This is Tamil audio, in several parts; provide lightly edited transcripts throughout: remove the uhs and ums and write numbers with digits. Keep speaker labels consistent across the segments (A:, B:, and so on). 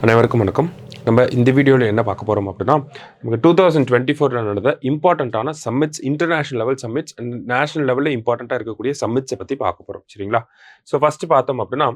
A: அனைவருக்கும் வணக்கம். நம்ம இந்த வீடியோவில் என்ன பார்க்க போகிறோம் அப்படின்னா, நமக்கு 2024 நடந்த இம்பார்ட்டண்ட்டான summits, international level summits and national லெவலில் இம்பார்ட்டண்ட்டாக இருக்கக்கூடிய சம்மிட்ஸை பற்றி பார்க்க போகிறோம். சரிங்களா? ஸோ ஃபஸ்ட்டு பார்த்தோம் அப்படின்னா,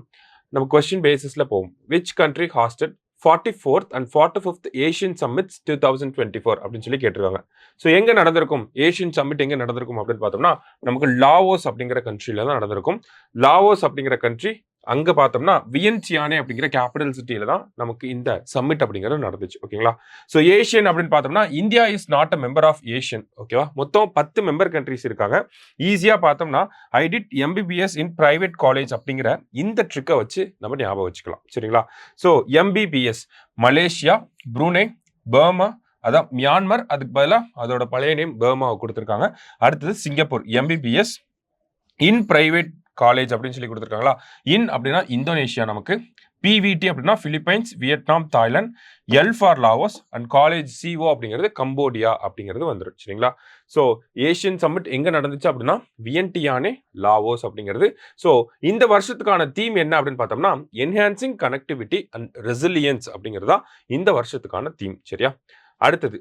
A: நம்ம கொஸ்டின் பேசிஸில் போவோம். Which country hosted 44th and 45th Asian summits 2024 அப்படின்னு சொல்லி கேட்டிருக்காங்க. ஸோ எங்கே நடந்திருக்கும்? ஏஷியன் சம்மிட் எங்கே நடந்திருக்கும் அப்படின்னு பார்த்தோம்னா, நமக்கு லாவோஸ் அப்படிங்கிற கண்ட்ரியில் தான் நடந்திருக்கும். லாவோஸ் அப்படிங்கிற கண்ட்ரி அங்கே பார்த்தோம்னா வியன்சியானே அப்படிங்கிற கேபிட்டல் சிட்டியில தான் நமக்கு இந்த சம்மிட் அப்படிங்கிறது நடந்துச்சு. ஓகேங்களா? ஸோ ஏஷியன் அப்படின்னு பார்த்தோம்னா India is not a member of ASEAN. ஓகேவா? மொத்தம் 10 மெம்பர் கண்ட்ரிஸ் இருக்காங்க. ஈஸியாக பார்த்தோம்னா I did MBBS in private college அப்படிங்கிற இந்த ட்ரிக்கை வச்சு நம்ம ஞாபகம் வச்சுக்கலாம். சரிங்களா? So MBBS Malaysia, Brunei, Burma, அதான் மியான்மர், அதுக்கு பதிலாக அதோட பழைய நேம் பர்மாவை கொடுத்துருக்காங்க. அடுத்தது Singapore MBBS in private college அப்படின்னு சொல்லி கொடுத்துருக்காங்களா. இன் அப்படின்னா இந்தோனேஷியா, நமக்கு பிவிடி அப்படின்னா Philippines, Vietnam, Thailand, L for Laos and college CO அப்படிங்கிறது கம்போடியா அப்படிங்கிறது வந்துடும். சரிங்களா? ஸோ ஏஷியன் சம்மிட் எங்கே நடந்துச்சு அப்படின்னா வியன்டியானே, லாவோஸ் அப்படிங்கிறது. ஸோ இந்த வருஷத்துக்கான தீம் என்ன அப்படின்னு பார்த்தோம்னா என்ஹான்சிங் கனெக்டிவிட்டி அண்ட் ரெசிலியன்ஸ் அப்படிங்கிறது தான் இந்த வருஷத்துக்கான தீம். சரியா? அடுத்தது,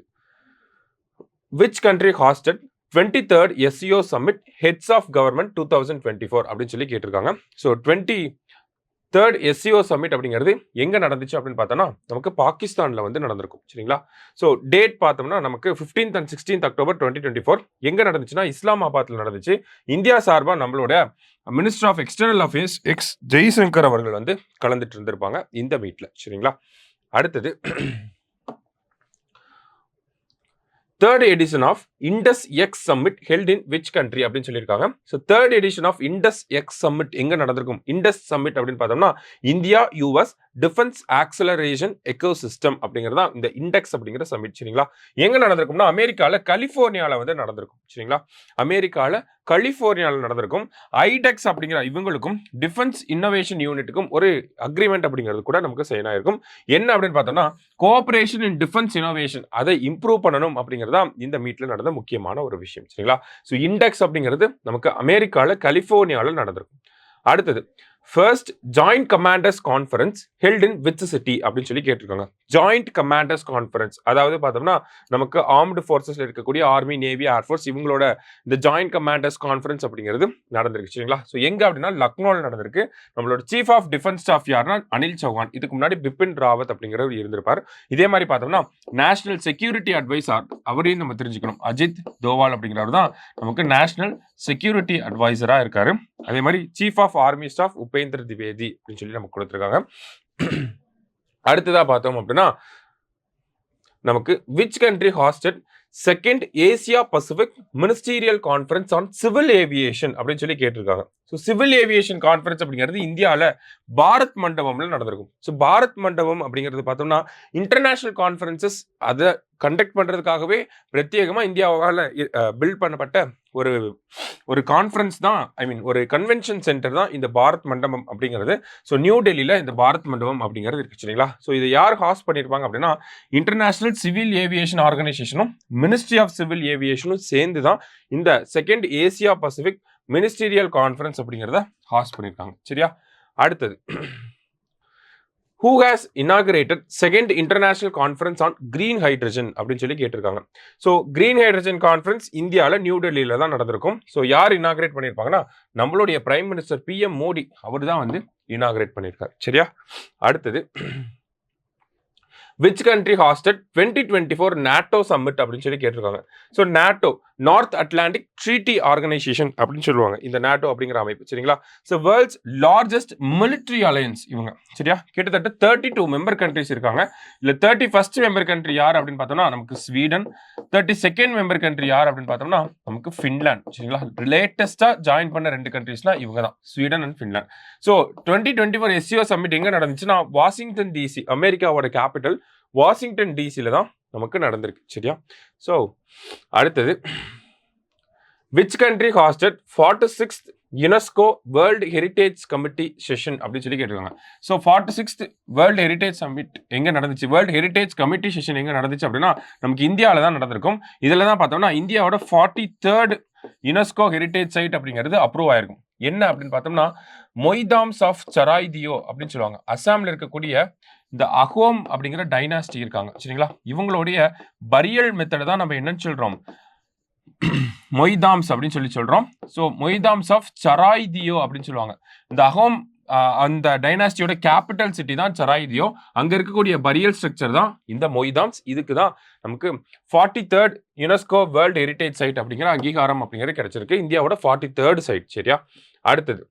A: which country hosted 23rd SCO Summit Heads of Government 2024 அப்படின்னு சொல்லி கேட்டிருக்காங்க. ஸோ 23rd SCO Summit அப்படிங்கிறது எங்கே நடந்துச்சு அப்படின்னு பார்த்தோம்னா நமக்கு பாகிஸ்தானில் வந்து நடந்திருக்கும். சரிங்களா? ஸோ டேட் பார்த்தோம்னா நமக்கு 15th and 16th October 2024 எங்கே நடந்துச்சுன்னா இஸ்லாமாபாத்தில் நடந்துச்சு. இந்தியா சார்பாக நம்மளோட minister of external affairs Jaishankar அவர்கள் வந்து கலந்துட்டு இருந்திருப்பாங்க இந்த மீட்டில். சரிங்களா? அடுத்தது, third edition of Indus X summit held in which country அப்படின்னு சொல்லியிருக்காங்க. So third edition of Indus X summit எங்கே நடந்திருக்கும்? இண்டஸ் சம்மிட் அப்படின்னு பார்த்தோம்னா India US defence acceleration ecosystem அப்படிங்கிறது தான் இந்த இண்டெக்ஸ் அப்படிங்கிற சம்மிட். சரிங்களா? எங்கே நடந்திருக்கும்னா அமெரிக்காவில் கலிஃபோர்னியாவில் வந்து நடந்திருக்கும். சரிங்களா? அமெரிக்காவில் கலிஃபோர்னியாவில் நடந்திருக்கும். ஐடெக்ஸ் அப்படிங்கிற இவங்களுக்கும் டிஃபென்ஸ் இன்னோவேஷன் யூனிட்டுக்கும் ஒரு அக்ரிமெண்ட் அப்படிங்கிறது கூட நமக்கு சைன் ஆயிருக்கும். என்ன அப்படின்னு பார்த்தோம்னா கோஆபரேஷன் இன் டிஃபென்ஸ் இன்னோவேஷன் அதை இம்ப்ரூவ் பண்ணணும் அப்படிங்கிறதா இந்த மீட்டில் நடந்த முக்கியமான ஒரு விஷயம். சரிங்களா? ஸோ இண்டெக்ஸ் அப்படிங்கிறது நமக்கு அமெரிக்காவில் கலிஃபோர்னியாவில் நடந்திருக்கும். அடுத்தது, first joint commanders conference held in which city அப்படின்னு சொல்லி கேட்டிருக்காங்க. ஜாயிண்ட் கமாண்டர்ஸ் கான்ஃபரன்ஸ் அதாவது பார்த்தோம்னா நமக்கு ஆர்ம்டு ஃபோர்ஸஸ்ல இருக்கக்கூடிய ஆர்மி, நேவி, ஏர்ஃபோர்ஸ் இவங்களோட இந்த ஜாயிண்ட் கமாண்டர்ஸ் கான்ஃபரன்ஸ் அப்படிங்கிறது நடந்திருக்கு. சரிங்களா? ஸோ எங்க அப்படின்னா லக்னோவில் நடந்திருக்கு. நம்மளோட சீஃப் ஆஃப் டிஃபென்ஸ் ஸ்டாஃப் யாருன்னா அனில் சௌஹான். இதுக்கு முன்னாடி பிபின் ராவத் அப்படிங்கிறவர் இருந்திருப்பார். இதே மாதிரி பார்த்தோம்னா நேஷனல் செக்யூரிட்டி அட்வைசர் அவரையும் நம்ம தெரிஞ்சுக்கணும். அஜித் தோவால் அப்படிங்கிறவர் தான் நமக்கு நேஷனல் செக்யூரிட்டி அட்வைசரா இருக்காரு. அதே மாதிரி chief of army staff Upendra Dwivedi அப்படின்னு சொல்லி நமக்கு கொடுத்துருக்காங்க. அடுத்ததா பார்த்தோம் அப்படின்னா நமக்கு which country hosted second Asia Pacific ministerial conference on civil aviation அப்படின்னு சொல்லி கேட்டிருக்காங்க. ஸோ சிவில் ஏவியேஷன் கான்ஃபரன்ஸ் அப்படிங்கிறது இந்தியாவில் பாரத் மண்டபம்ல நடந்திருக்கும். ஸோ பாரத் மண்டபம் அப்படிங்கிறது பார்த்தோம்னா இன்டர்நேஷனல் கான்ஃபரன்சஸ் அதை கண்டக்ட் பண்றதுக்காகவே பிரத்யேகமாக இந்தியாவால் பில்ட் பண்ணப்பட்ட ஒரு கான்ஃபரன்ஸ் தான், ஒரு கன்வென்ஷன் சென்டர் தான் இந்த பாரத் மண்டபம் அப்படிங்கிறது. ஸோ நியூ டெல்லியில் இந்த பாரத் மண்டபம் அப்படிங்கிறது இருக்கு. சரிங்களா? ஸோ இதை யார் ஹாஸ்ட் பண்ணியிருப்பாங்க அப்படின்னா இன்டர்நேஷனல் சிவில் ஏவியேஷன் ஆர்கனைசேஷனும் மினிஸ்ட்ரி ஆஃப் சிவில் ஏவியேஷனும் சேர்ந்து தான் இந்த second Asia Pacific ministerial conference அப்படிங்கிறத ஹாஸ்ட் பண்ணியிருக்காங்க. சரியா? அடுத்தது, who has inaugurated second international conference on green hydrogen அப்படின்னு சொல்லி கேட்டிருக்காங்க. ஸோ கிரீன் ஹைட்ரஜன் கான்ஃபரன்ஸ் இந்தியாவில் நியூ டெல்லியில தான் நடந்திருக்கும். ஸோ யார் இனாகிரேட் பண்ணியிருப்பாங்கன்னா நம்மளுடைய பிரைம் மினிஸ்டர் PM மோடி அவர் தான் வந்து இனாகிரேட் பண்ணியிருக்காரு. சரியா? அடுத்தது, which country hosted 2024 NATO summit அப்படின்னு சொல்லி கேட்டிருக்காங்க. So NATO north Atlantic treaty organisation அப்படின்னு சொல்லுவாங்க இந்த NATO அப்படிங்கிற அமைப்பு. சரிங்களா? So world's largest military alliance இவங்க. சரியா? கிட்டத்தட்ட 32 மெம்பர் கண்ட்ரிஸ் இருக்காங்க. இல்லை 31st மெம்பர் கண்ட்ரி யார் அப்படின்னு பார்த்தோம்னா நமக்கு ஸ்வீடன். 32nd மெம்பர் கண்ட்ரி யார் அப்படின்னு பார்த்தோம்னா நமக்கு ஃபின்லாந்து. சரிங்களா? லேட்டஸ்டா ஜாயின் பண்ண 2 கண்ட்ரிஸ்னா இவங்க தான், Sweden and Finland. So 2024 SCO summit எங்க நடந்துச்சுன்னா வாஷிங்டன் DC, அமெரிக்காவோட கேபிட்டல் வாஷிங்டன் DCல தான் நமக்கு நடந்திருக்கு. சரியா? ஸோ அடுத்தது, which country hosted 46th UNESCO world heritage committee session அப்படின்னு சொல்லி கேட்டிருக்காங்க. So 46th world heritage submit எங்கே நடந்துச்சு, வேர்ல்டு ஹெரிட்டேஜ் கமிட்டி செஷன் எங்கே நடந்துச்சு அப்படின்னா நமக்கு இந்தியாவில் தான் நடந்திருக்கும். இதில் தான் பார்த்தோம்னா இந்தியாவோட 43rd யுனெஸ்கோ ஹெரிட்டேஜ் சைட் அப்படிங்கிறது அப்ரூவ் ஆயிருக்கும். என்ன அப்படின்னு பார்த்தோம்னா மொய்தாம்ஸ் ஆஃப் சராய்தியோ அப்படின்னு சொல்லுவாங்க. அசாமில் இருக்கக்கூடிய இந்த அஹோம் அப்படிங்கிற டைனாஸ்டி இருக்காங்க சரிங்களா. இவங்களுடைய பரியல் மெத்தட் தான் நம்ம என்னன்னு சொல்றோம், மொய்தாம்ஸ் அப்படின்னு சொல்றோம். ஸோ மொய்தாம்ஸ் ஆஃப் சராய்தியோ அப்படின்னு சொல்லுவாங்க. இந்த அஹோம் அந்த டைனாஸ்டியோட கேபிட்டல் சிட்டி தான் சராய்தியோ. அங்க இருக்கக்கூடிய பரியல் ஸ்ட்ரக்சர் தான் இந்த மொய்தாம்ஸ். இதுக்கு தான் நமக்கு 43rd UNESCO world heritage side அப்படிங்கிற அங்கீகாரம் அப்படிங்கிறது கிடைச்சிருக்கு. இந்தியாவோட 43rd சைட். சரியா. அடுத்தது,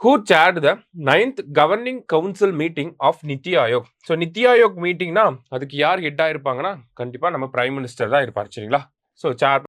A: who chaired the 9th governing council meeting of NITI Aayog. So NITI Aayog மீட்டிங்னா அதுக்கு யார் ஹெட் ஆயிருப்பாங்கன்னா கண்டிப்பா நம்ம பிரைம் மினிஸ்டர் தான் இருப்பார் சரிங்களா. ஸோ சேர்